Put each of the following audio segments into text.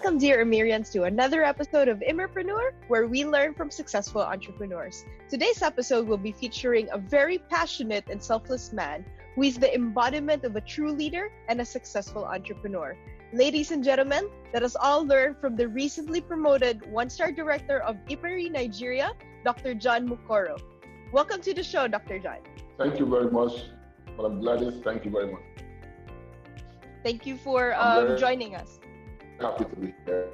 Welcome, dear Immerians, to another episode of Immerpreneur, where we learn from successful entrepreneurs. Today's episode will be featuring a very passionate and selfless man who is the embodiment of a true leader and a successful entrepreneur. Ladies and gentlemen, let us all learn from the recently promoted one-star director of Immeri, Nigeria, Dr. John Mukoro. Welcome to the show, Dr. John. Thank you very much, Madam Gladys. Thank you very much. Thank you for joining us. Happy to be here.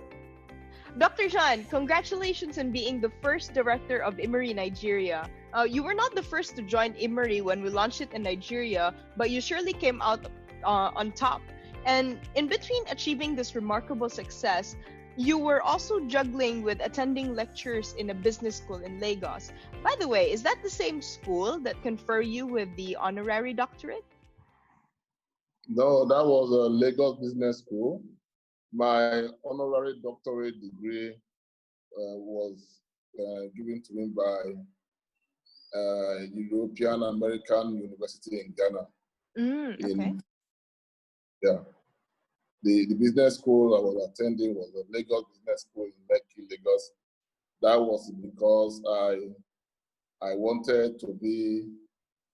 Dr. John, congratulations on being the first director of Immeri, Nigeria. You were not the first to join Immeri when we launched it in Nigeria, but you surely came out on top. And in between achieving this remarkable success, you were also juggling with attending lectures in a business school in Lagos. By the way, is that the same school that confer you with the honorary doctorate? No, that was a Lagos Business School. My honorary doctorate degree was given to me by European American University in Ghana. The business school I was attending was the Lagos Business School in Lekki, Lagos. That was because I wanted to be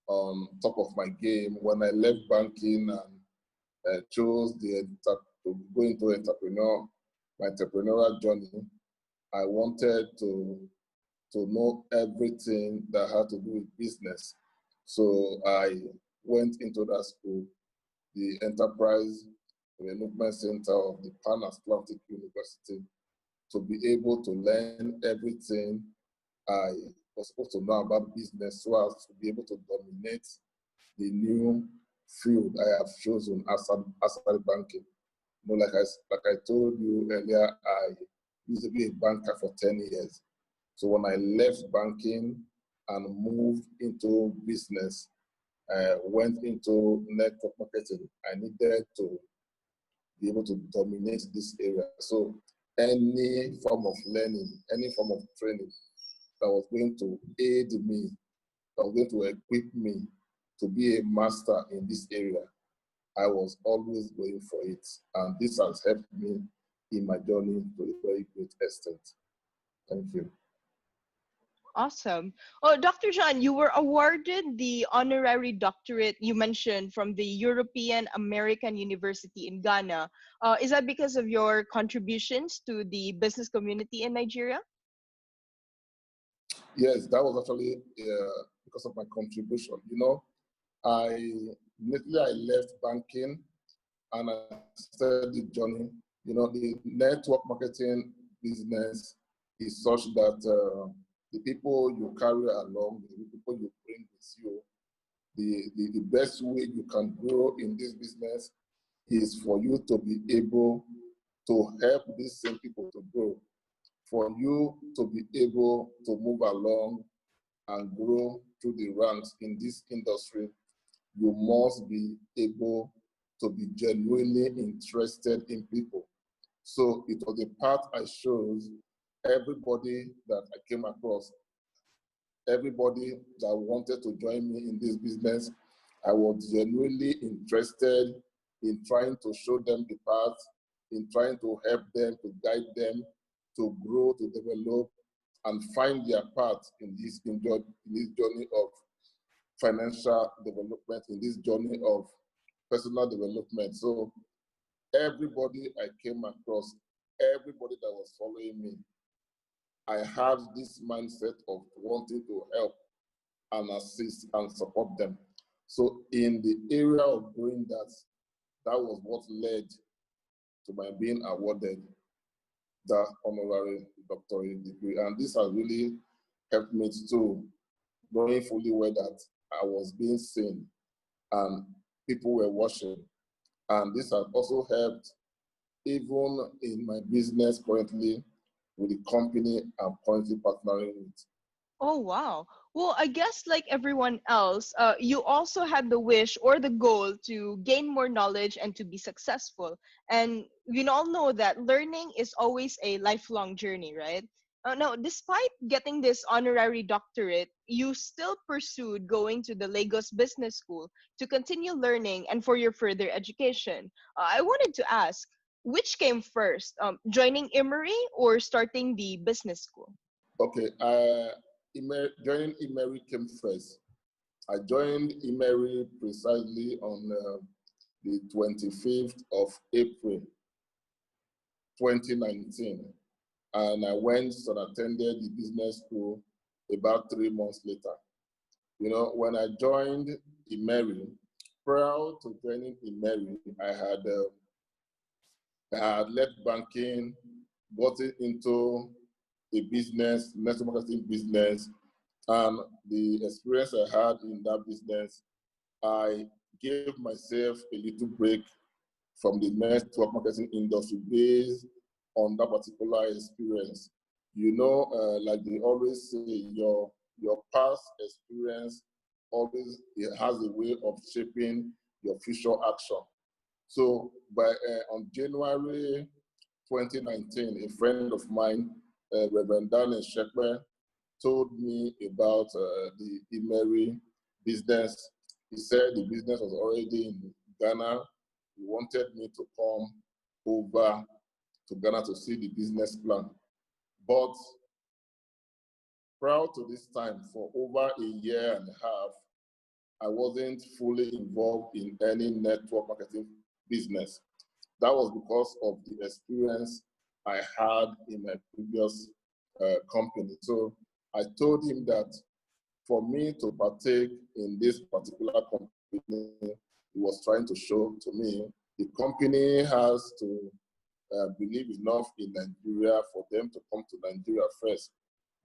on top of my game when I left banking and chose to go into my entrepreneurial journey. I wanted to know everything that had to do with business. So I went into that school, the Enterprise Development Center of the Pan-Atlantic University, to be able to learn everything I was supposed to know about business so as to be able to dominate the new field I have chosen outside banking. You know, like I told you earlier, I used to be a banker for 10 years. So when I left banking and moved into business, went into network marketing, I needed to be able to dominate this area. So any form of learning, any form of training that was going to aid me, that was going to equip me to be a master in this area, I was always going for it. And this has helped me in my journey to a very great extent. Thank you. Awesome. Oh, Dr. John, you were awarded the honorary doctorate you mentioned from the European American University in Ghana. Is that because of your contributions to the business community in Nigeria? Yes, that was actually because of my contribution. You know, immediately I left banking and I started the journey. You know, the network marketing business is such that the people you carry along, the people you bring with you, the best way you can grow in this business is for you to be able to help these same people to grow, for you to be able to move along and grow through the ranks in this industry. You must be able to be genuinely interested in people. So it was the path I chose. Everybody that I came across, everybody that wanted to join me in this business, I was genuinely interested in trying to show them the path, in trying to help them, to guide them, to grow, to develop, and find their path in this journey of financial development, in this journey of personal development. So everybody I came across, everybody that was following me, I had this mindset of wanting to help and assist and support them. So in the area of doing that, that was what led to my being awarded that honorary doctorate degree. And this has really helped me to knowing fully well that I was being seen and people were watching. And this has also helped even in my business currently with the company I'm currently partnering with. Oh, wow. Well, I guess like everyone else, you also had the wish or the goal to gain more knowledge and to be successful. And we all know that learning is always a lifelong journey, right? Now, despite getting this honorary doctorate, you still pursued going to the Lagos Business School to continue learning and for your further education. I wanted to ask, which came first, joining Immeri or starting the business school? Okay, joining Immeri came first. I joined Immeri precisely on the 25th of April, 2019. And I went and attended the business school about 3 months later. You know, when I joined Immeri, prior to joining Immeri, I had left banking, got into a business, network marketing business, and the experience I had in that business, I gave myself a little break from the network marketing industry based on that particular experience. You know, like they always say, your past experience always it has a way of shaping your future action. So on January 2019, a friend of mine, Reverend Daniel Shekwe, told me about the Immeri business. He said the business was already in Ghana. He wanted me to come over to Ghana to see the business plan. But prior to this time, for over a year and a half, I wasn't fully involved in any network marketing business. That was because of the experience I had in my previous company. So I told him that for me to partake in this particular company, he was trying to show to me the company has to believe enough in Nigeria for them to come to Nigeria first.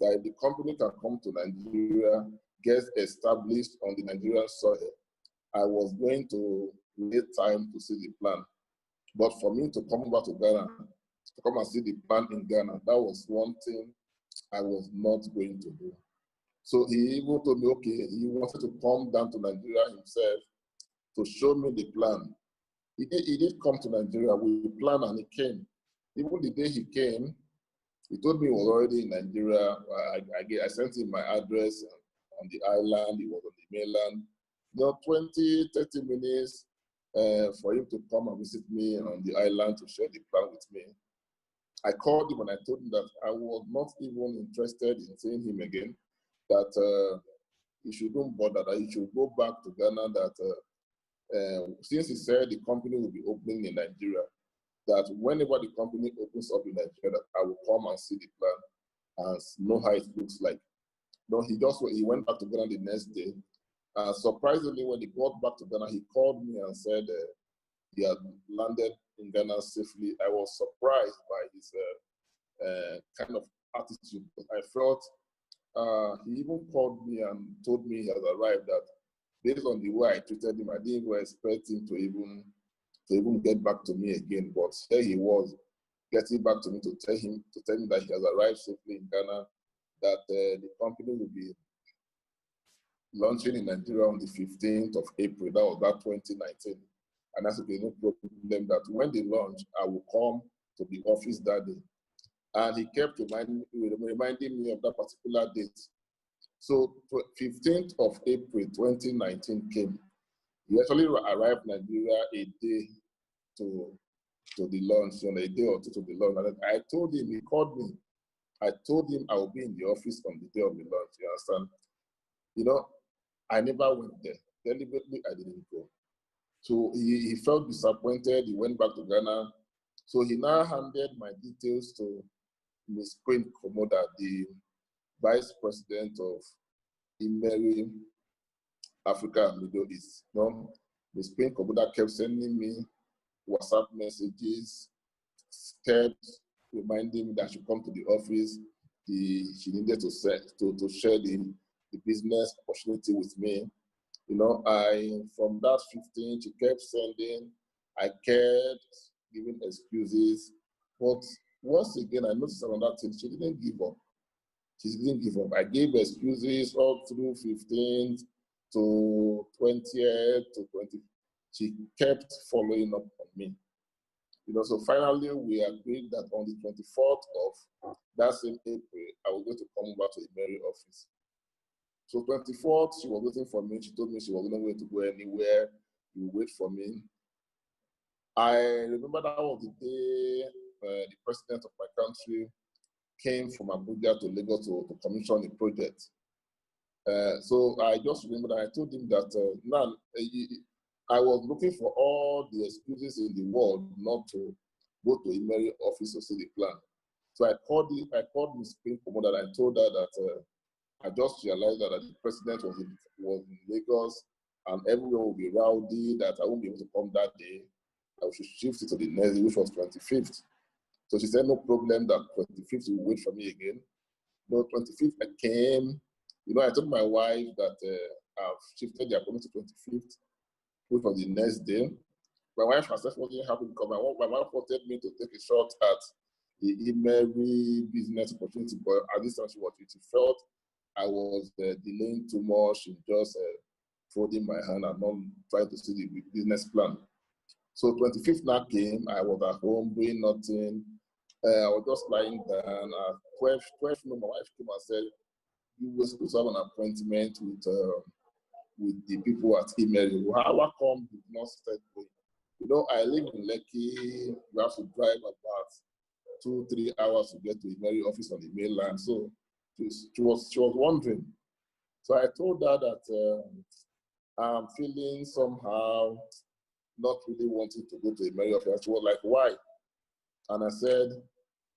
That if the company can come to Nigeria, get established on the Nigerian soil, I was going to need time to see the plan. But for me to come back to Ghana, to come and see the plan in Ghana, that was one thing I was not going to do. So he even told me, okay, he wanted to come down to Nigeria himself to show me the plan. He did come to Nigeria, we planned and he came. Even the day he came, he told me he was already in Nigeria. I sent him my address on the island, he was on the mainland. 20, 30 minutes for him to come and visit me on the island to share the plan with me. I called him and I told him that I was not even interested in seeing him again, that he shouldn't bother, that he should go back to Ghana, that since he said the company will be opening in Nigeria, that whenever the company opens up in Nigeria, that I will come and see the plan and know how it looks like. No, he went back to Ghana the next day. Surprisingly, when he got back to Ghana, he called me and said he had landed in Ghana safely. I was surprised by his kind of attitude. I felt he even called me and told me he has arrived, that based on the way I treated him, I didn't even expect him to even get back to me again. But here he was, getting back to me to tell me that he has arrived safely in Ghana, that the company will be launching in Nigeria on the 15th of April. That was that 2019. And I said, okay, no problem, that when they launch, I will come to the office that day. And he kept reminding me of that particular date. So 15th of April 2019 came. He actually arrived in Nigeria a day to the launch, a day or two to the launch. And I told him, he called me. I told him I will be in the office on the day of the launch, you understand? You know, I never went there. Deliberately, I didn't go. So he felt disappointed. He went back to Ghana. So he now handed my details to Ms. Queen Komoda, the Vice President of Immeri Africa and Middle East. Ms. Queen Komoda kept sending me WhatsApp messages, kept reminding me that I should come to the office. She needed to share the business opportunity with me. From that 15, she kept sending, I kept giving excuses. But once again, I noticed around that thing, she didn't give up. She didn't give up. I gave excuses up through 15th to 20th to 20. She kept following up on me. So finally we agreed that on the 24th of that same April, I was going to come back to the Immeri office. So 24th, she was waiting for me. She told me she was not going to go anywhere. You wait for me. I remember that was the day the president of my country came from Abuja to Lagos to commission a project. So I just remember that I told him that now I was looking for all the excuses in the world not to go to Immeri office to see the plan. So I called Ms. Spring Promoter and I told her that I just realized that the president was in Lagos and everyone will be rowdy, that I won't be able to come that day. I should shift it to the next day, which was 25th. So she said, no problem, that 25th will wait for me again. No, 25th I came. I told my wife that I've shifted the appointment to 25th, which was the next day. My wife herself wasn't happy because my wife wanted me to take a shot at the Immeri business opportunity, but at this time she felt I was delaying too much in just folding my hand and not trying to see the business plan. So 25th now came, I was at home doing nothing. I was just lying down. At 12 noon, my wife came and said, you were supposed to have an appointment with the people at Immeri. How come you did not start going? I live in Lekki. You have to drive about 2-3 hours to get to Immeri office on the mainland. So she was wondering. So I told her that I'm feeling somehow not really wanting to go to Immeri office. She was like, why? And I said,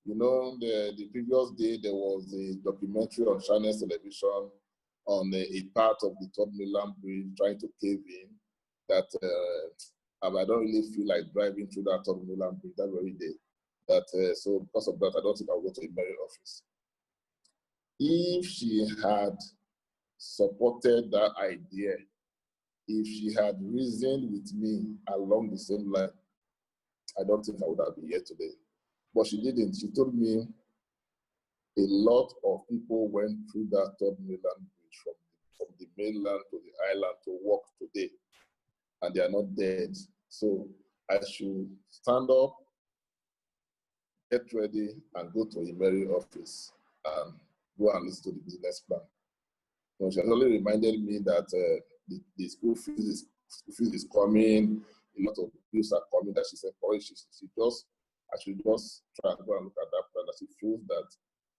the previous day there was a documentary on Channel Television on a part of the Third Mainland Bridge trying to cave in that I don't really feel like driving through that Third Mainland Bridge that very day. So because of that, I don't think I'll go to Immeri office. If she had supported that idea, if she had reasoned with me along the same line, I don't think I would have been here today. But she didn't. She told me a lot of people went through that Third Mainland Bridge from the mainland to the island to work today, and they are not dead. So I should stand up, get ready, and go to Immeri office and go and listen to the business plan. She has only reminded me that the school fees is coming, a lot of bills are coming, that she's encouraged. I should just try and go and look at that plan, that she feels that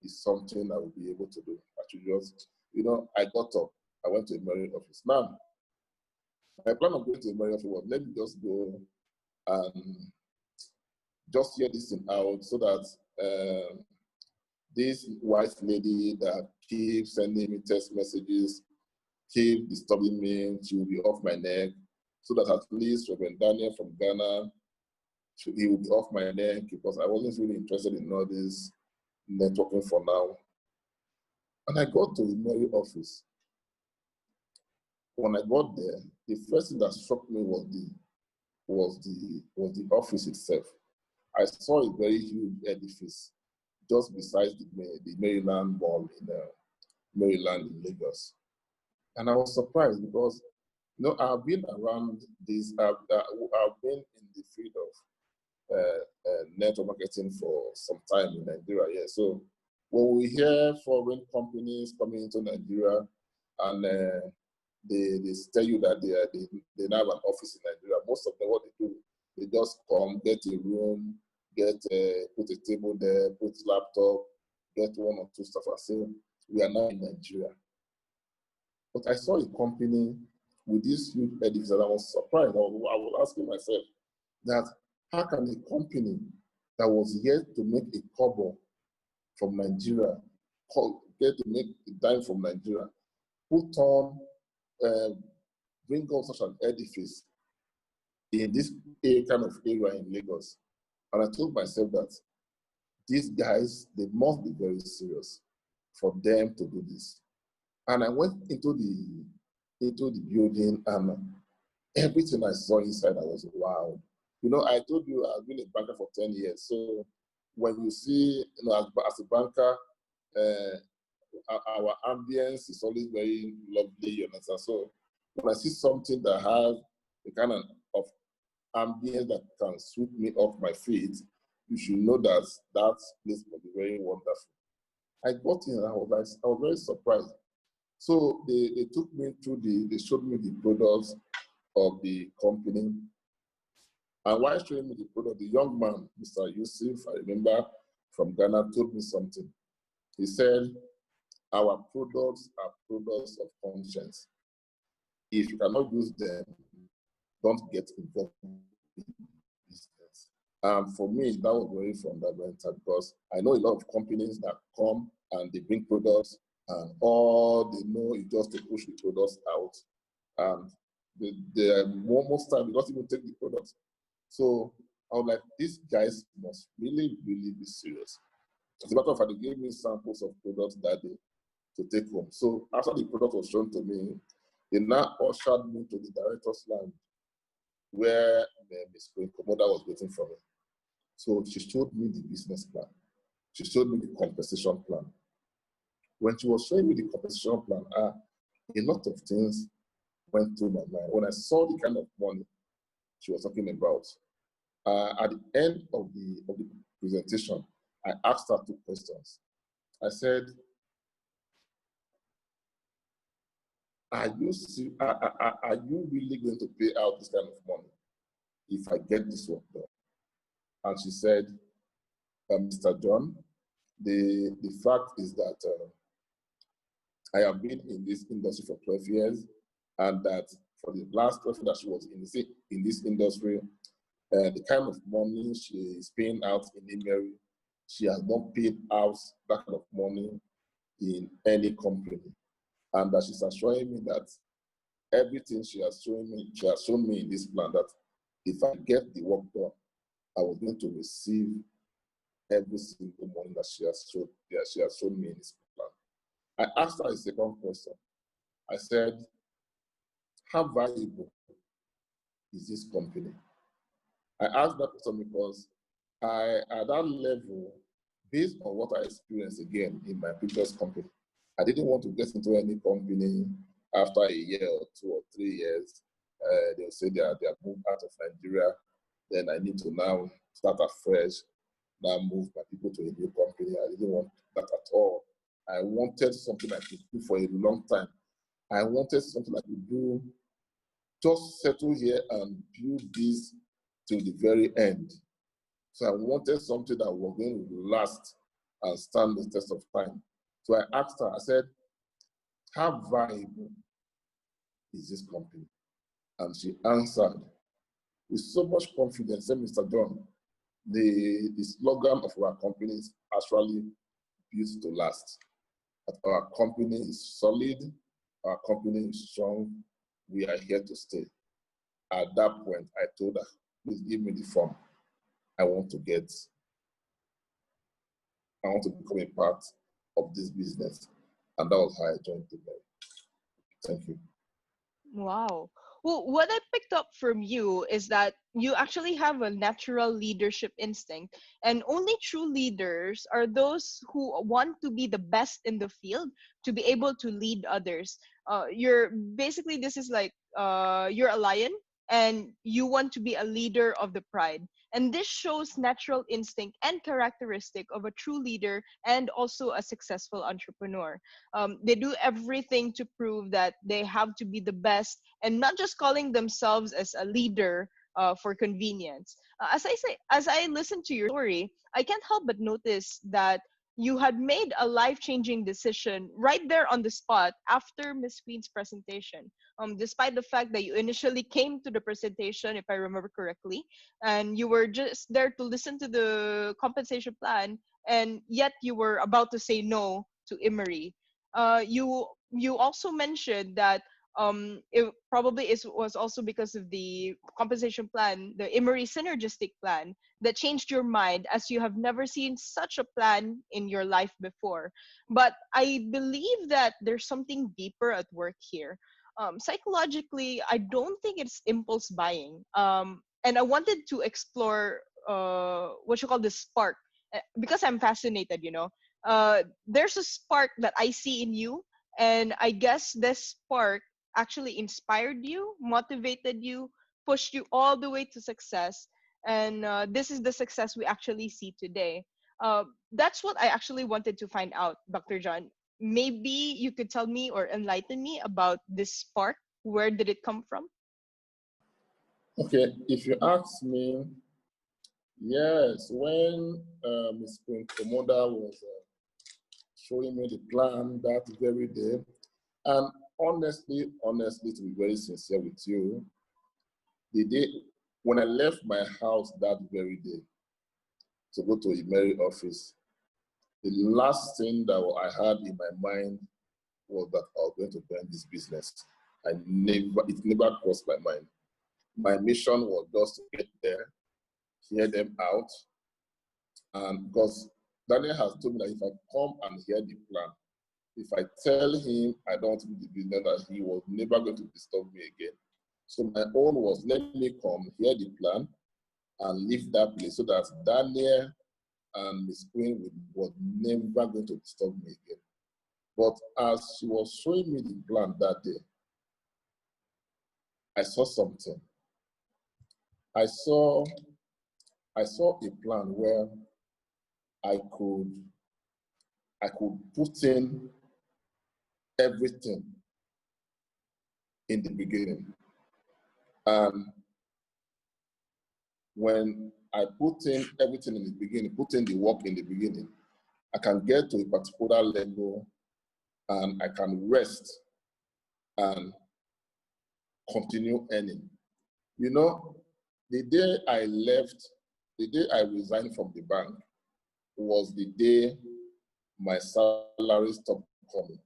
is something I will be able to do. I should just, I got up, I went to Immeri office. Now, my plan of going to Immeri office was, let me just go and just hear this thing out so that this white lady that keeps sending me text messages, keep disturbing me, she will be off my neck, so that at least Reverend Daniel from Ghana, he will be off my neck, because I wasn't really interested in all this networking for now. And I got to the Immeri office. When I got there, the first thing that struck me was the office itself. I saw a very huge edifice just beside the Maryland Mall in Maryland in Lagos. And I was surprised because, I've been around this, I've been in the field of network marketing for some time in Nigeria. Yeah. So when we hear foreign companies coming into Nigeria and they tell you that they have an office in Nigeria, most of them, what they do, they just come, get a room, put a table there, put laptop, get one or two stuff and say, we are now in Nigeria. But I saw a company with this huge edifice and I was surprised. I was asking myself that how can a company that was yet to make a kobo from Nigeria, get to make a dime from Nigeria, put on, bring on such an edifice in this kind of area in Lagos? And I told myself that these guys, they must be very serious for them to do this. And I went into the building and everything I saw inside, I was wow. I told you I've been a banker for 10 years. So when you see, as a banker, our ambience is always very lovely, you understand? So when I see something that has a kind of ambience that can sweep me off my feet, you should know that that place will be very wonderful. I got in and I was very surprised. So they took me through they showed me the products of the company. And while showing me the product, the young man, Mr. Yusuf, I remember from Ghana, told me something. He said, our products are products of conscience. If you cannot use them, don't get involved in business. For me, that was very fundamental because I know a lot of companies that come and they bring products and all they know is just to push the products out. And they most time they don't even take the products. So I was like, these guys must really, really be serious. As a matter of fact, they gave me samples of products that day to take home. So after the product was shown to me, they now ushered me to the director's lounge where Ms. Queen Komoda was waiting for me. So she showed me the business plan. She showed me the compensation plan. When she was showing me the compensation plan, a lot of things went through my mind. When I saw the kind of money she was talking about, at the end of the presentation, I asked her 2 questions. I said, are you really going to pay out this kind of money if I get this work done? And she said, Mr. John, the fact is that I have been in this industry for 12 years, and that for the last 12 years that she was in this industry, the kind of money she is paying out in Immeri, she has not paid out that kind of money in any company. And that she's assuring me that everything she has shown me in this plan, that if I get the work done, I was going to receive every single money that she has shown me in this plan. I asked her a second question. I said, how valuable is this company? I asked that question because at that level, based on what I experienced again in my previous company, I didn't want to get into any company after a year or 2 or 3 years. They'll say they are moved out of Nigeria. Then I need to now start afresh, now move my people to a new company. I didn't want that at all. I wanted something I could do for a long time. I wanted something I could do, just settle here and build this till the very end. So I wanted something that was going to last and stand the test of time. So I asked her, I said, how valuable is this company? And she answered with so much confidence, said, Mr. John, the slogan of our company is actually built to last. That our company is solid, our company is strong, we are here to stay. At that point, I told her, please give me the form. I want to become a part of this business. And that was how I joined Immeri. Thank you. Wow. Well, what I picked up from you is that you actually have a natural leadership instinct, and only true leaders are those who want to be the best in the field to be able to lead others. You're basically, this is like you're a lion and you want to be a leader of the pride. And this shows natural instinct and characteristic of a true leader and also a successful entrepreneur. They do everything to prove that they have to be the best and not just calling themselves as a leader for convenience. As I listen to your story, I can't help but notice that you had made a life-changing decision right there on the spot after Miss Queen's presentation. Despite the fact that you initially came to the presentation, if I remember correctly, and you were just there to listen to the compensation plan, and yet you were about to say no to Immeri. You also mentioned that it probably was also because of the compensation plan, the Immeri synergistic plan, that changed your mind, as you have never seen such a plan in your life before. But I believe that there's something deeper at work here. Psychologically, I don't think it's impulse buying. And I wanted to explore what you call the spark, because I'm fascinated, you know. There's a spark that I see in you, and I guess this spark actually inspired you, motivated you, pushed you all the way to success. And this is the success we actually see today. That's what I actually wanted to find out, Dr. John. Maybe you could tell me or enlighten me about this spark. Where did it come from? Okay, if you ask me, yes, when Ms. Queen Komoda was showing me the plan that very day, and honestly, to be very sincere with you, the day when I left my house that very day to go to Immeri office, the last thing that I had in my mind was that I was going to burn this business. It never crossed my mind. My mission was just to get there, hear them out, and because Daniel has told me that if I come and hear the plan, if I tell him I don't do the business, that he was never going to disturb me again. So my own was, let me come, hear the plan, and leave that place so that Daniel and Miss Queen was never going to disturb me again. But as she was showing me the plan that day, I saw something. I saw a plan where I could put in everything in the beginning. And when I put in everything in the beginning, put in the work in the beginning, I can get to a particular level and I can rest and continue earning. You know, the day I left, the day I resigned from the bank was the day my salary stopped coming.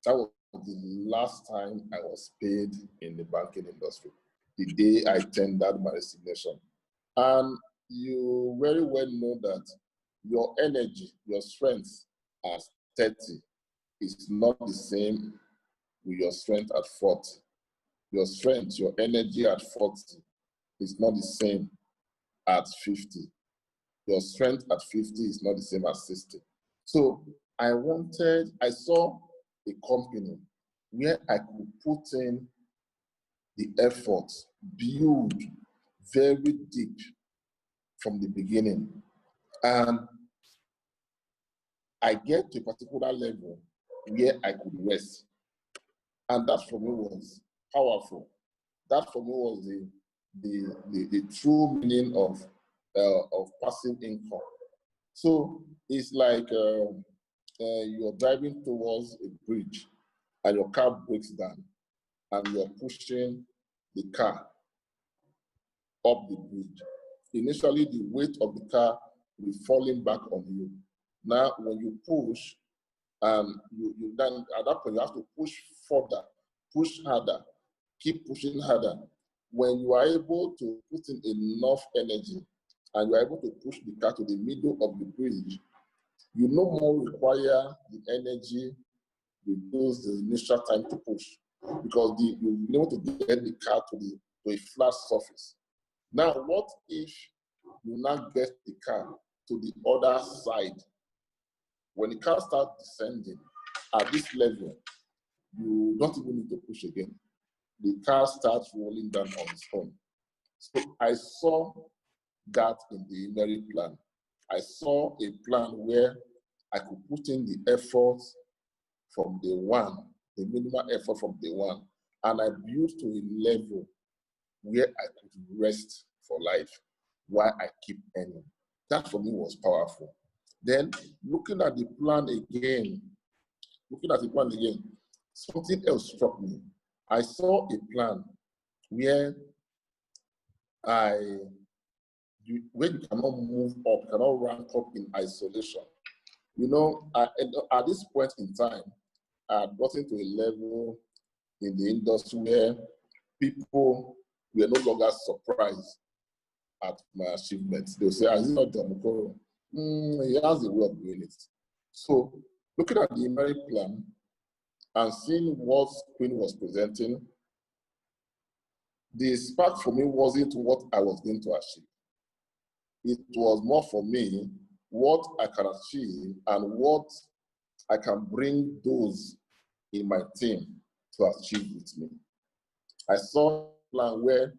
That was the last time I was paid in the banking industry, the day I tendered my resignation. And you very well know that your energy, your strength at 30 is not the same with your strength at 40. Your strength, your energy at 40 is not the same at 50. Your strength at 50 is not the same as 60. So I saw a company where I could put in the effort, build very deep from the beginning. And I get to a particular level where I could rest. And that for me was powerful. That for me was the true meaning of passive income. So it's like you're driving towards a bridge and your car breaks down and you're pushing the car up the bridge. Initially, the weight of the car will be falling back on you. Now, when you push, you then at that point you have to push further, push harder, keep pushing harder. When you are able to put in enough energy and you are able to push the car to the middle of the bridge, you no more require the energy, reduce the initial time to push because you'll be able to get the car to a flat surface. Now, what if you now get the car to the other side? When the car starts descending at this level, you don't even need to push again. The car starts rolling down on its own. So I saw that in the Immeri plan. I saw a plan where I could put in the effort from day one, the minimal effort from day one, and I built to a level where I could rest for life while I keep earning. That for me was powerful. Then looking at the plan again, something else struck me. I saw a plan where when you cannot move up, cannot rank up in isolation. You know, at this point in time, I had gotten to a level in the industry where people were no longer surprised at my achievements. They'll say, is it not Dr. Mukoro? He has a way of doing it. So looking at the Immeri plan and seeing what Queen was presenting, the spark for me wasn't what I was going to achieve. It was more for me what I can achieve and what I can bring those in my team to achieve with me. I saw a plan where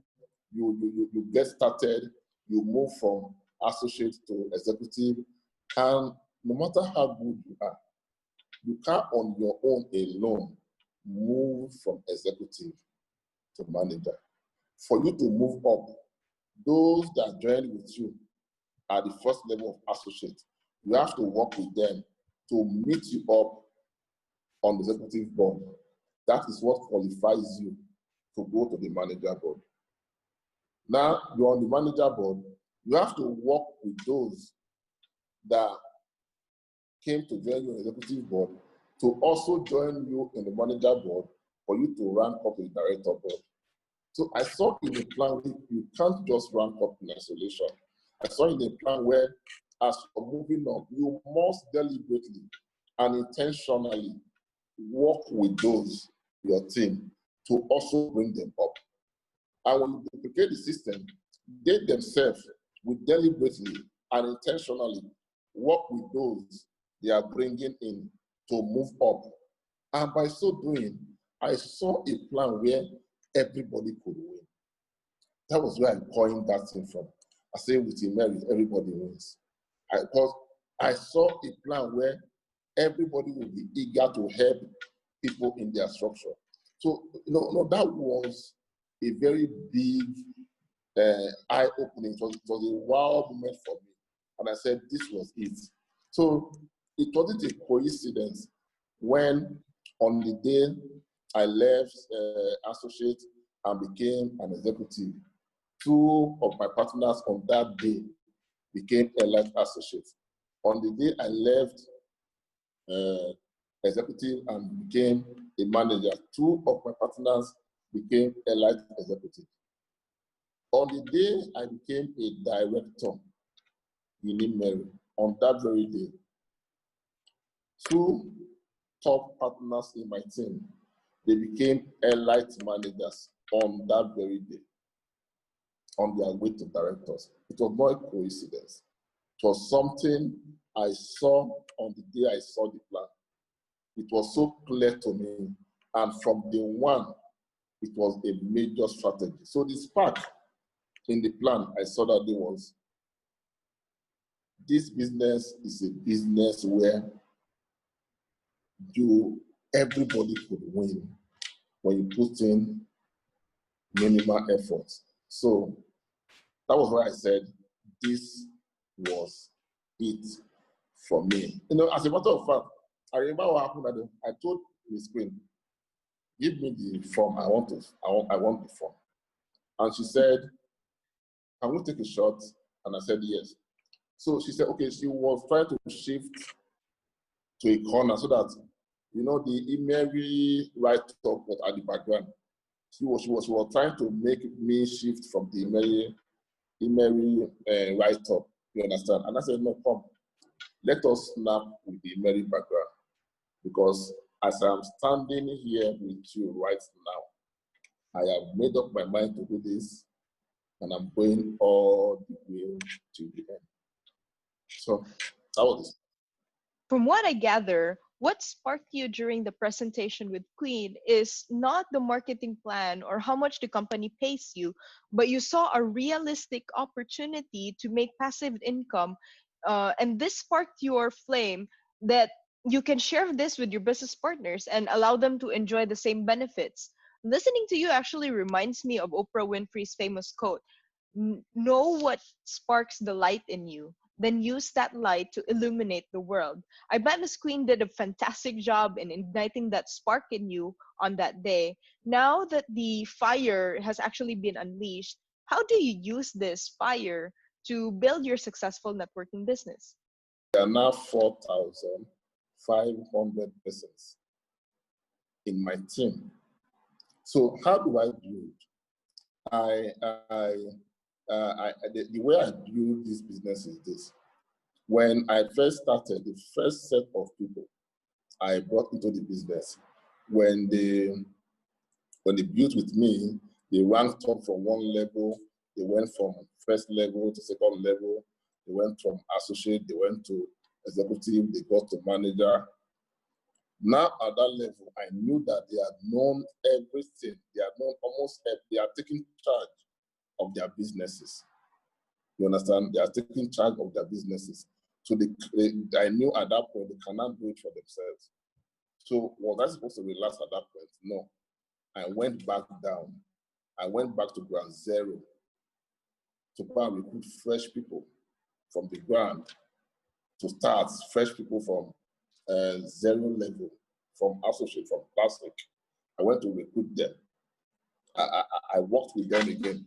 you get started, you move from associate to executive, and no matter how good you can't on your own alone move from executive to manager. For you to move up, those that join with you at the first level of associate, you have to work with them to meet you up on the executive board. That is what qualifies you to go to the manager board. Now you're on the manager board, you have to work with those that came to join you on the executive board to also join you in the manager board for you to rank up in the director board. So I saw in a plan you can't just rank up in isolation. I saw in a plan where, as you're moving up, you must deliberately and intentionally work with those, your team, to also bring them up. And when you duplicate the system, they themselves will deliberately and intentionally work with those they are bringing in to move up. And by so doing, I saw a plan where everybody could win. That was where I coined that thing from. I say with Immeri, everybody wins. Because I saw a plan where everybody will be eager to help people in their structure. So, that was a very big eye-opening. It was a wow moment for me. And I said, this was it. So it wasn't a coincidence when on the day I left associate and became an executive, two of my partners on that day became elite associates. On the day I left executive and became a manager, two of my partners became elite executive. On the day I became a director in Immeri, on that very day, two top partners in my team, they became elite managers on that very day, on their way to directors. It was not a coincidence. It was something I saw on the day I saw the plan. It was so clear to me. And from day one, it was a major strategy. So the spark in the plan I saw that day was, this business is a business where everybody could win when you put in minimal effort. So that was why I said this was it for me. As a matter of fact, I remember what happened. I told Miss Queen, give me the form. I want the form. And she said, can we take a shot? And I said, yes. So she said, okay, she was trying to shift to a corner so that, the Immeri write-up was at the background. She was trying to make me shift from the Immeri write-up, you understand? And I said, no, come, let us snap with the Immeri background. Because as I'm standing here with you right now, I have made up my mind to do this, and I'm going all the way to the end. So that was it. From what I gather, what sparked you during the presentation with Queen is not the marketing plan or how much the company pays you, but you saw a realistic opportunity to make passive income. And this sparked your flame that you can share this with your business partners and allow them to enjoy the same benefits. Listening to you actually reminds me of Oprah Winfrey's famous quote: Know what sparks the light in you, then use that light to illuminate the world." I bet Miss Queen did a fantastic job in igniting that spark in you on that day. Now that the fire has actually been unleashed, how do you use this fire to build your successful networking business? There are now 4,500 persons in my team. So how do I build? The way I build this business is this. When I first started, the first set of people I brought into the business, when they built with me, they ranked up from one level, they went from first level to second level, they went from associate, they went to executive, they got to manager. Now at that level, I knew that they had known everything. They had known they are taking charge of their businesses. You understand? They are taking charge of their businesses. So I knew at that point they cannot do it for themselves. So was I supposed to relax at that point? No. I went back down. I went back to ground zero to go and recruit fresh people from the ground, to start fresh people from zero level, from associate, from classic. I went to recruit them. I worked with them again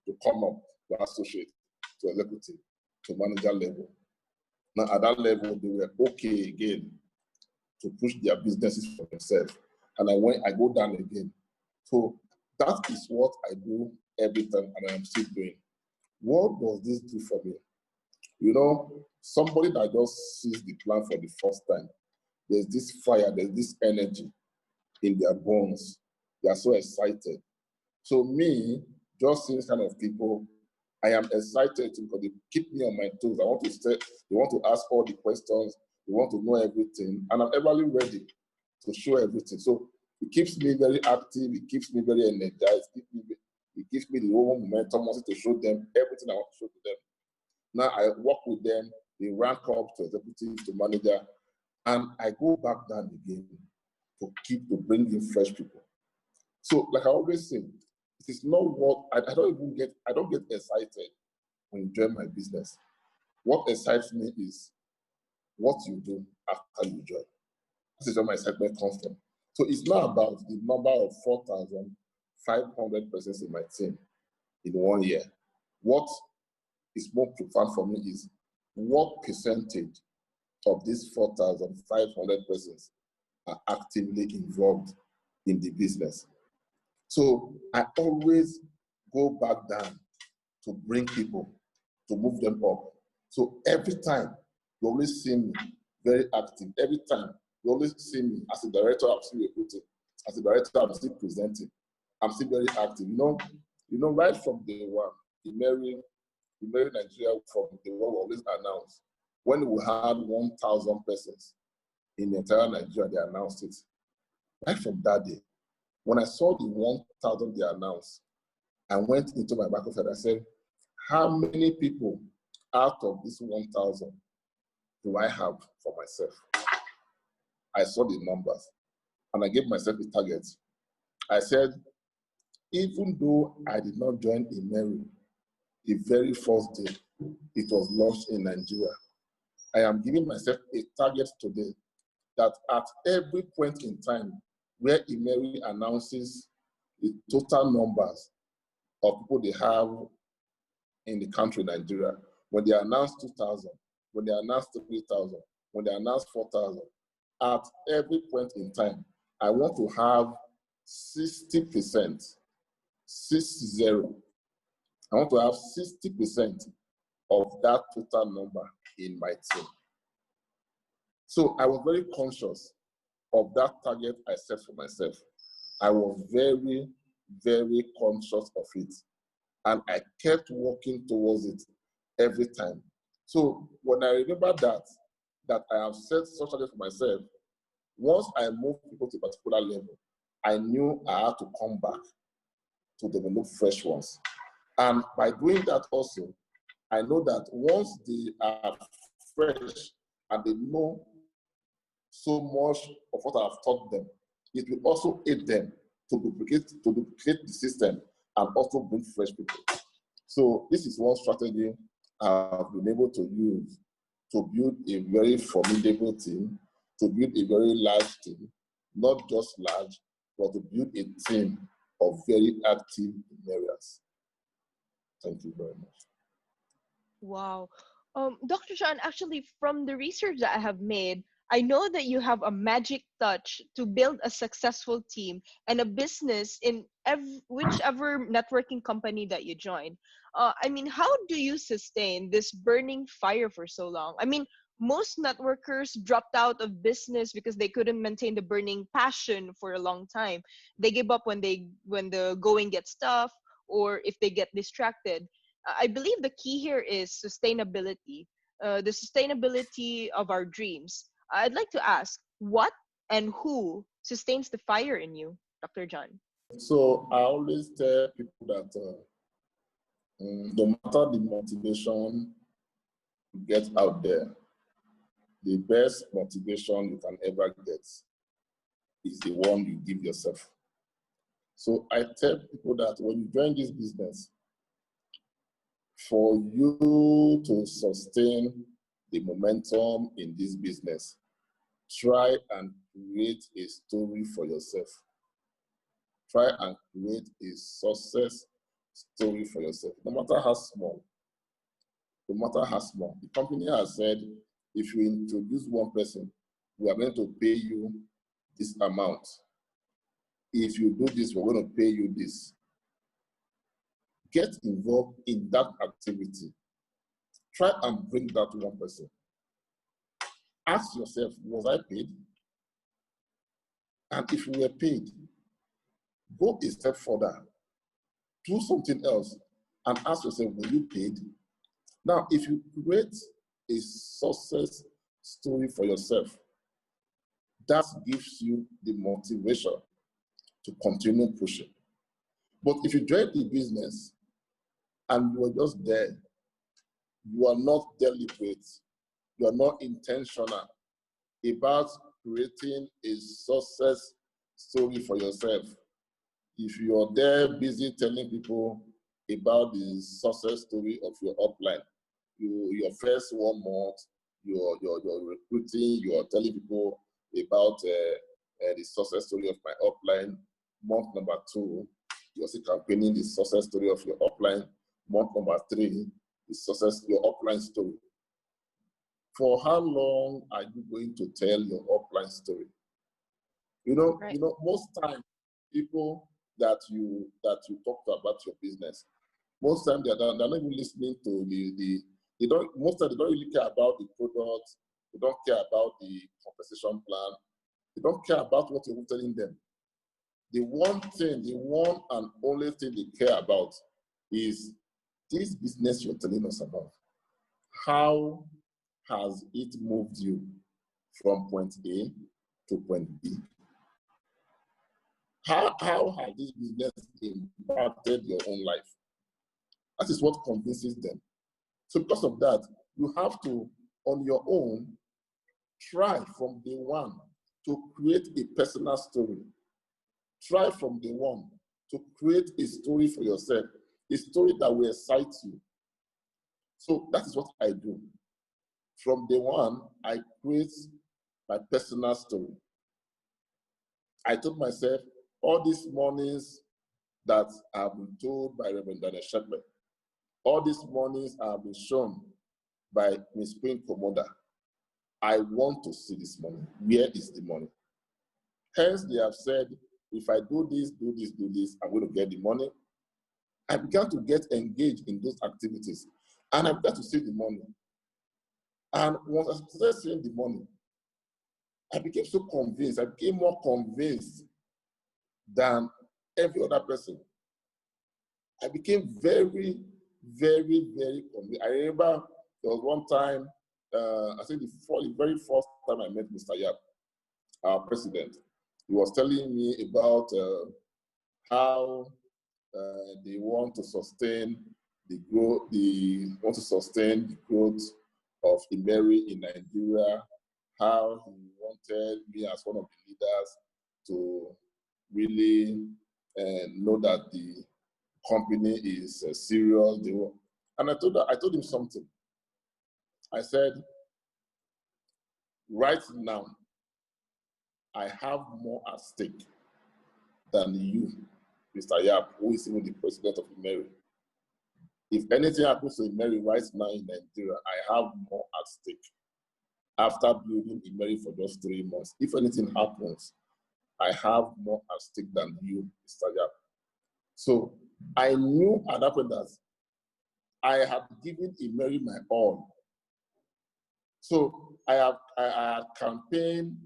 to come up to associate, to executive, to manager level. Now at that level, they were okay again to push their businesses for themselves. And I go down again. So that is what I do every time, and I'm still doing. What does this do for me? You know, somebody that just sees the plan for the first time, there's this fire, there's this energy in their bones. They are so excited. So me, just seeing kind of people, I am excited because they keep me on my toes. I want to stay, they want to ask all the questions, they want to know everything, and I'm ever ready to show everything. So it keeps me very active, it keeps me very energized, it gives me the whole momentum also to show them everything I want to show to them. Now I work with them, they rank up to executive, to manager, and I go back down again to bring in fresh people. So like I always say, it is not what I don't get excited when you join my business. What excites me is what you do after you join. This is where my excitement comes from. So it's not about the number of 4,500 persons in my team in 1 year. What is more profound for me is what percentage of these 4,500 persons are actively involved in the business. So I always go back down to bring people, to move them up. So every time you always see me very active. Every time you always see me as a director, I'm still recruiting. As a director, I'm still presenting. I'm still very active. You know, right from day one, Immeri Nigeria from the world always announced. When we had 1,000 persons in the entire Nigeria, they announced it. Right from that day, when I saw the 1,000 they announced, I went into my back office and I said, how many people out of this 1,000 do I have for myself? I saw the numbers and I gave myself a target. I said, even though I did not join Immeri the very first day it was launched in Nigeria, I am giving myself a target today that at every point in time where Immeri announces the total numbers of people they have in the country, Nigeria, when they announce 2,000, when they announce 3,000, when they announce 4,000, at every point in time, I want to have 60%, 60. I want to have 60% of that total number in my team. So I was very conscious of that target I set for myself. I was very, very conscious of it. And I kept working towards it every time. So when I remember that I have set such a target for myself, once I moved people to a particular level, I knew I had to come back to develop fresh ones. And by doing that also, I know that once they are fresh and they know so much of what I've taught them, it will also aid them to duplicate the system and also bring fresh people. So this is one strategy I've been able to use to build a very formidable team, to build a very large team, not just large, but to build a team of very active areas. Thank you very much. Wow. Dr. John, actually, from the research that I have made, I know that you have a magic touch to build a successful team and a business in whichever networking company that you join. I mean, how do you sustain this burning fire for so long? I mean, most networkers dropped out of business because they couldn't maintain the burning passion for a long time. They give up when the going gets tough or if they get distracted. I believe the key here is sustainability, the sustainability of our dreams. I'd like to ask, what and who sustains the fire in you, Dr. John? So I always tell people that no matter the motivation you get out there, the best motivation you can ever get is the one you give yourself. So I tell people that when you join this business, for you to sustain the momentum in this business, try and create a story for yourself. Try and create a success story for yourself, no matter how small. No matter how small. The company has said, if you introduce one person, we are going to pay you this amount. If you do this, we're going to pay you this. Get involved in that activity. Try and bring that to one person. Ask yourself, was I paid? And if you were paid, go a step further. Do something else and ask yourself, were you paid? Now, if you create a success story for yourself, that gives you the motivation to continue pushing. But if you join the business and you are just there, you are not deliberate, you are not intentional about creating a success story for yourself. If you are there busy telling people about the success story of your upline, your first 1 month, you're recruiting, you are telling people about the success story of my upline. Month number 2, you're still campaigning the success story of your upline. Month number 3, the success, your upline story. For how long are you going to tell your upline story? Right. Most time people that you talk to about your business, most time they're not even listening to they don't really care about the product, they don't care about the compensation plan, they don't care about what you're telling them. The one and only thing they care about is this business you're telling us about. How has it moved you from point A to point B? How has this business impacted your own life? That is what convinces them. So because of that, you have to, on your own, try from day one to create a personal story. Try from day one to create a story for yourself, a story that will excite you. So that is what I do. From day one, I create my personal story. I told myself, all these mornings that I've been told by Reverend Daniel Shepherd, all these mornings I've been shown by Miss Queen Komoda, I want to see this money. Where is the money? Hence, they have said, if I do this, I'm going to get the money. I began to get engaged in those activities, and I began to see the money. And once I started seeing the money, I became so convinced, I became more convinced than every other person. I became very, very, very convinced. I remember there was one time, I think the very first time I met Mr. Yap, our president. He was telling me about how they want to sustain the growth, of Immeri in Nigeria, how he wanted me as one of the leaders to really know that the company is serious. And I told him something. I said, right now, I have more at stake than you, Mr. Yap, who is even the president of Immeri. If anything happens to Immeri right now in Nigeria, I have more at stake. After building Immeri for just 3 months, if anything happens, I have more at stake than you, Mr. Yap. So I knew at that point that I had given Immeri my all. So I had campaigned.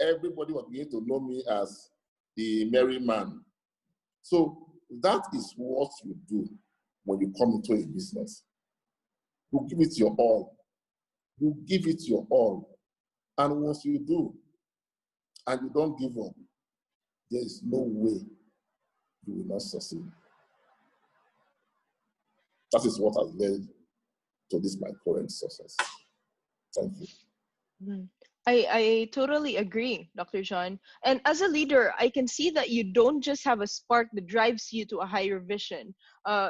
Everybody was beginning to know me as the Immeri man. So that is what you do when you come into a business. You give it your all. You give it your all. And once you do, and you don't give up, there is no way you will not succeed. That is what has led to this, my current success. Thank you. I totally agree, Dr. John. And as a leader, I can see that you don't just have a spark that drives you to a higher vision.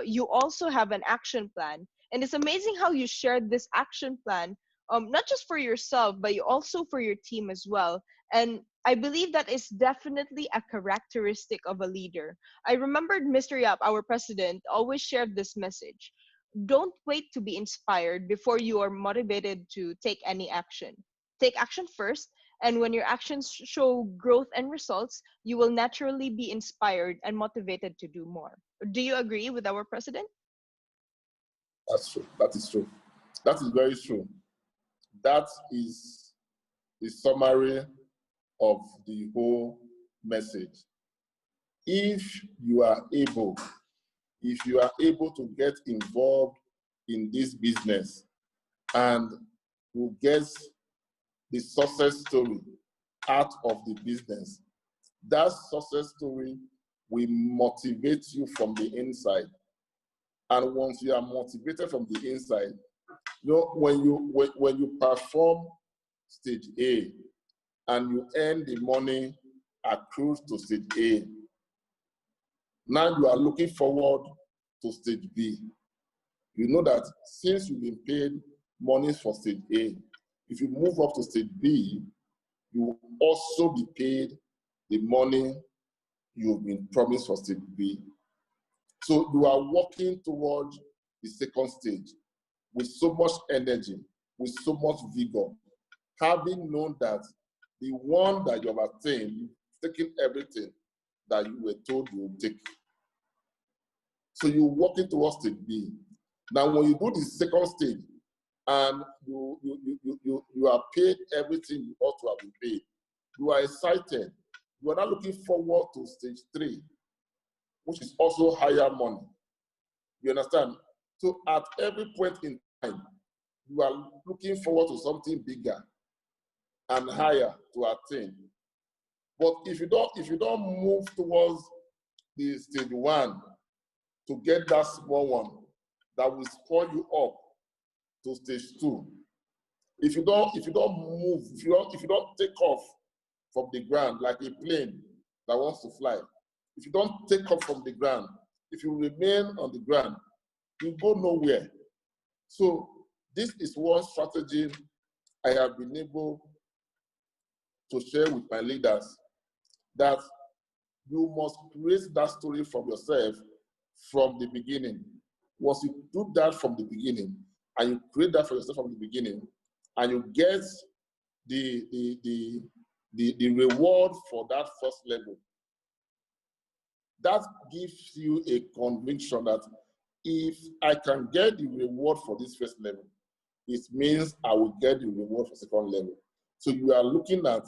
You also have an action plan. And it's amazing how you shared this action plan, not just for yourself, but you also for your team as well. And I believe that is definitely a characteristic of a leader. I remembered Mr. Yap, our president, always shared this message. Don't wait to be inspired before you are motivated to take any action. Take action first, and when your actions show growth and results, you will naturally be inspired and motivated to do more. Do you agree with our president? That's true. That is true. That is very true. That is the summary of the whole message. If you are able, if you are able to get involved in this business and you get the success story out of the business, that success story will motivate you from the inside. And once you are motivated from the inside, you know, when you perform stage A and you earn the money accrued to stage A, now you are looking forward to stage B. You know that since you've been paid monies for stage A, if you move up to stage B, you will also be paid the money you've been promised for stage B. So you are working towards the second stage with so much energy, with so much vigor, having known that the one that you have attained, you've taken everything that you were told you would take. So you're working towards stage B. Now, when you do the second stage and you are paid everything you ought to have been paid, you are excited. You are now looking forward to stage 3, which is also higher money. You understand? So at every point in time, you are looking forward to something bigger and higher to attain. But if you don't move towards the stage 1 to get that small one that will spoil you up to stage 2, if you don't move, if you don't take off from the ground like a plane that wants to fly, if you don't take off from the ground, if you remain on the ground, you go nowhere. So this is one strategy I have been able to share with my leaders, that you must create that story from yourself from the beginning. Once you do that from the beginning, and you create that for yourself from the beginning, and you get the reward for that first level, that gives you a conviction that if I can get the reward for this first level, it means I will get the reward for second level. So you are looking at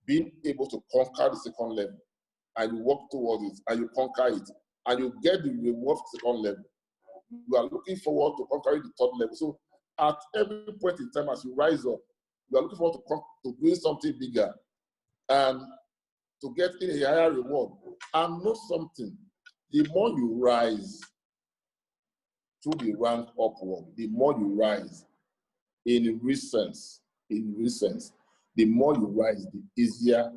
being able to conquer the second level, and you work towards it, and you conquer it, and you get the reward for second level. You are looking forward to conquering the third level. So at every point in time, as you rise up, you are looking forward to doing something bigger and to get a higher reward. And know something, the more you rise through the rank upward, the more you rise in recent, the more you rise, the easier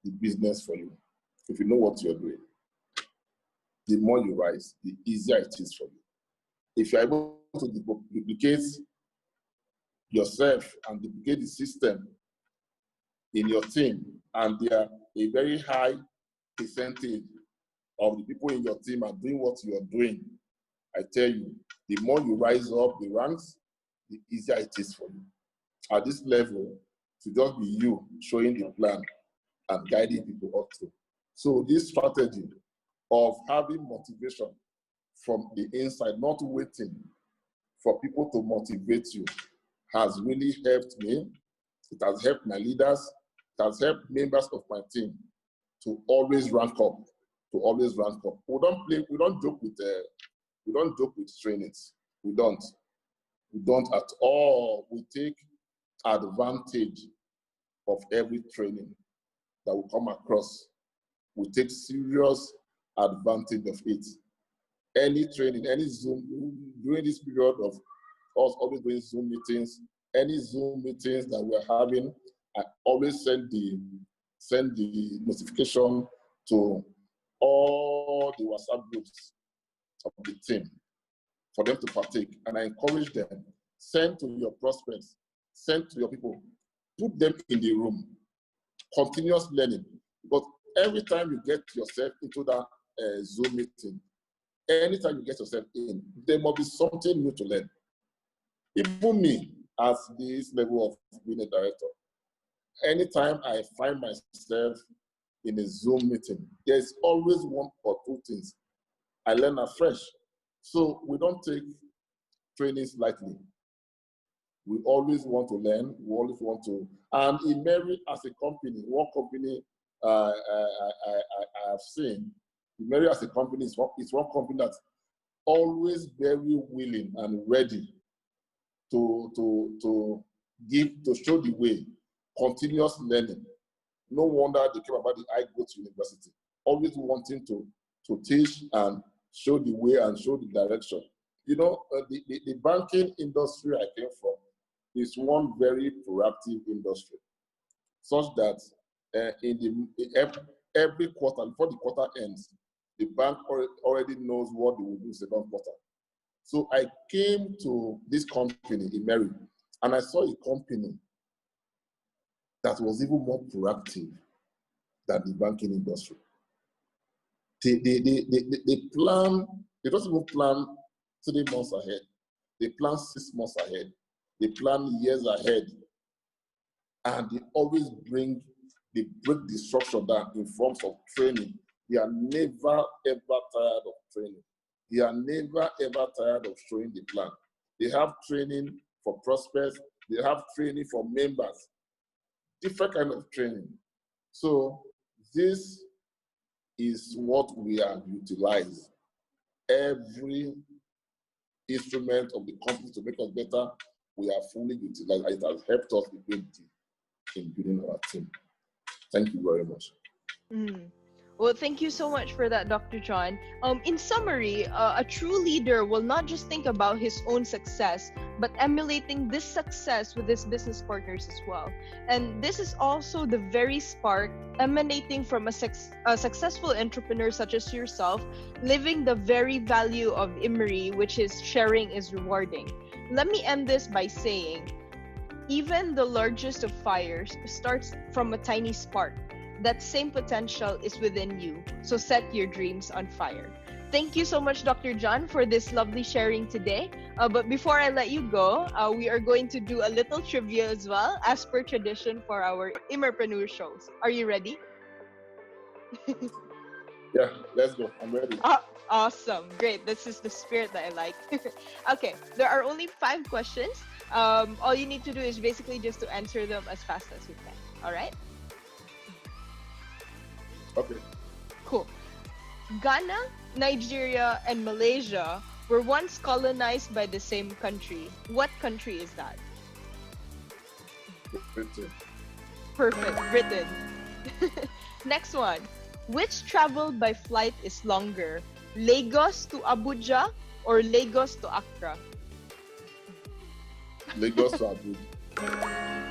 the business for you. If you know what you're doing, the more you rise, the easier it is for you. If you're able to duplicate yourself and duplicate the system in your team, and there are a very high percentage of the people in your team are doing what you are doing, I tell you, the more you rise up the ranks, the easier it is for you. At this level, to just be you showing the plan and guiding people up to. So this strategy of having motivation from the inside, not waiting for people to motivate you, has really helped me. It has helped my leaders. It has helped members of my team to always rank up. We don't joke with trainings. We don't at all. We take advantage of every training that we come across. We take serious advantage of it. Any training, any Zoom, during this period of us always doing Zoom meetings, Any Zoom meetings that we're having, I always send the notification to all the WhatsApp groups of the team for them to partake. And I encourage them, send to your prospects, send to your people, put them in the room, continuous learning. But every time you get yourself into that Zoom meeting, anytime you get yourself in, there must be something new to learn. Even me, as this level of being a director, anytime I find myself in a Zoom meeting, there's always one or two things I learn afresh. So we don't take trainings lightly. We always want to learn. We always want to. And Immeri as a company, one company I have seen, Immeri as a company is one company that's always very willing and ready to show the way, continuous learning. No wonder they came about the I Go to University, always wanting to teach and show the way and show the direction. You know, the banking industry I came from is one very proactive industry, such that every quarter, before the quarter ends, the bank already knows what they will do second quarter. So I came to this company, Immeri, and I saw a company that was even more proactive than the banking industry. They plan, they don't even plan 3 months ahead. They plan 6 months ahead. They plan years ahead. And they always break the structure down in forms of training. They are never, ever tired of training. They are never, ever tired of showing the plan. They have training for prospects. They have training for members. Different kind of training. So this is what we have utilized. Every instrument of the company to make us better, we have fully utilized. It has helped us in building our team. Thank you very much. Well, thank you so much for that, Dr. John. In summary, a true leader will not just think about his own success, but emulating this success with his business partners as well. And this is also the very spark emanating from a successful entrepreneur such as yourself, living the very value of Immeri, which is sharing is rewarding. Let me end this by saying, even the largest of fires starts from a tiny spark. That same potential is within you. So set your dreams on fire. Thank you so much, Dr. John, for this lovely sharing today. But before I let you go, we are going to do a little trivia as well, as per tradition for our Immerpreneur shows. Are you ready? Yeah, let's go. I'm ready. Awesome. Great. This is the spirit that I like. Okay, there are only 5 questions. All you need to do is basically just to answer them as fast as you can. All right? Okay. Cool. Ghana, Nigeria, and Malaysia were once colonized by the same country. What country is that? Britain. Perfect. Britain. Next one. Which travel by flight is longer? Lagos to Abuja or Lagos to Accra? Lagos to Abuja.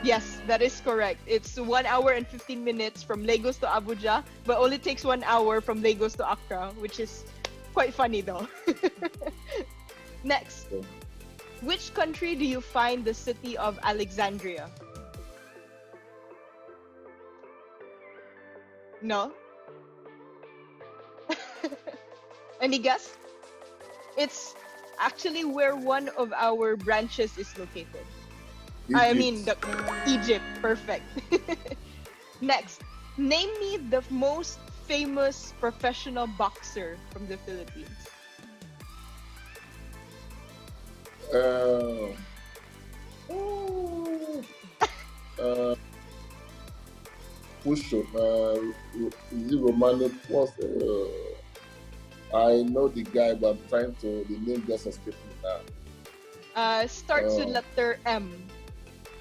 Yes, that is correct. It's 1 hour and 15 minutes from Lagos to Abuja, but only takes 1 hour from Lagos to Accra, which is quite funny though. Next, which country do you find the city of Alexandria? No? Any guess? It's actually where one of our branches is located. Egypt. I mean, Egypt. Perfect. Next, name me the most famous professional boxer from the Philippines. Push up. Is it Romano? I know the guy, but I'm trying to. The name just escaped me now. Starts with letter M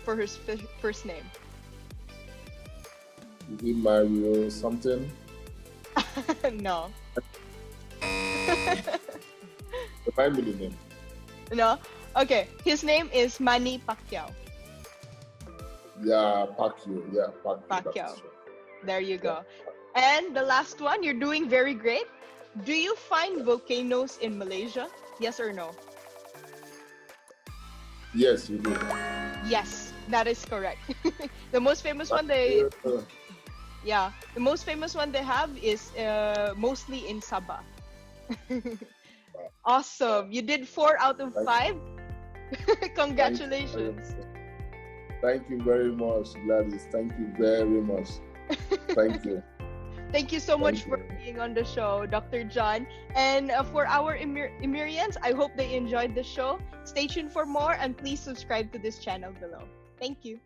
for his first name. Is it Mario something? No. Remind me the name. No? Okay, his name is Manny Pacquiao. Yeah, Pacquiao. Yeah, Pacquiao. That Pacquiao. is right. There you Yeah. go. And the last one, you're doing very great. Do you find volcanoes in Malaysia? Yes or no? Yes, we do. Yes, that is correct. The most famous Thank one they you. yeah, the most famous one they have is mostly in Sabah. Awesome. You did 4 out of Thank, 5. thank you very Congratulations. much. Thank you very much, Gladys. Thank you very much. Thank you. Thank you so much Thank for you. being on the show, Dr. John. And for our Immerians, I hope they enjoyed the show. Stay tuned for more and please subscribe to this channel below. Thank you.